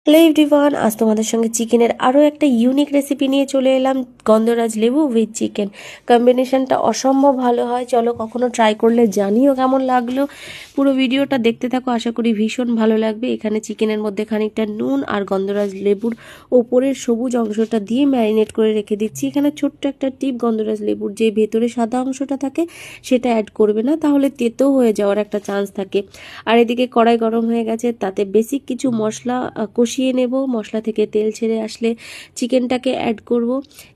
Hello everyone, আজ তোমাদের সঙ্গে চিকেনের আরও একটা ইউনিক রেসিপি নিয়ে চলে এলাম। গন্ধরাজ লেবু উইথ চিকেন কম্বিনেশনটা অসম্ভব ভালো হয়। চলো কখনো ট্রাই করলে জানিও কেমন লাগলো। পুরো ভিডিওটা দেখতে থাকো, আশা করি ভীষণ ভালো লাগবে। এখানে চিকেনের মধ্যে খানিকটা নুন আর গন্ধরাজ লেবুর ওপরের সবুজ অংশটা দিয়ে ম্যারিনেট করে রেখে দিচ্ছি। এখানে ছোট্ট একটা টিপ, গন্ধরাজ লেবুর যে ভেতরে সাদা অংশটা থাকে সেটা অ্যাড করবে না, তাহলে তেতো হয়ে যাওয়ার একটা চান্স থাকে। আর এদিকে কড়াই গরম হয়ে গেছে, তাতে বেসিক কিছু মশলা কষিয়ে নেব। মশলা থেকে তেল ছেড়ে আসলে চিকেনটাকে অ্যাড করব।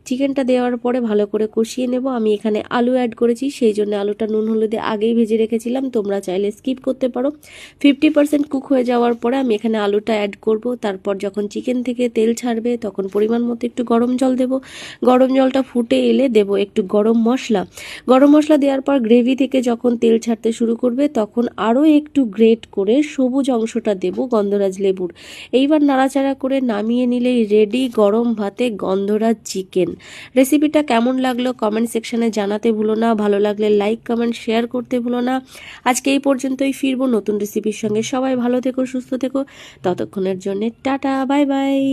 চিকেনটা দেওয়ার পরে ভালো করে কষিয়ে নেব। আমি এখানে আলু অ্যাড করেছি, সেই জন্য আলুটা নুন হলুদে আগেই ভেজে রেখেছিলাম, তোমরা চাইলে স্কিপ করতে পারো। 50% কুক হয়ে যাওয়ার পরে আমি এখানে আলুটা অ্যাড করব। তারপর যখন চিকেন থেকে তেল ছাড়বে তখন পরিমাণ মতো একটু গরম জল দেব। গরম জলটা ফুটে এলে দেব একটু গরম মশলা। গরম মশলা দেওয়ার পর গ্রেভি থেকে যখন তেল ছাড়তে শুরু করবে তখন আরও একটু গ্রেট করে সবুজ অংশটা দেব গন্ধরাজ লেবুর। এইবার নাড়াচাড়া করে নামিয়ে নিলেই রেডি গরম ভাতে গন্ধরাজ চিকেন। রেসিপিটা কেমন লাগলো কমেন্ট সেকশনে জানাতে ভুলো না। ভালো লাগলে লাইক কমেন্ট শেয়ার করতে ভুলো না। আজকে এই পর্যন্তই, ফিরবো নতুন রেসিপির সঙ্গে। সবাই ভালো থেকো, সুস্থ থেকো, ততক্ষণের জন্য টাটা, বাই বাই।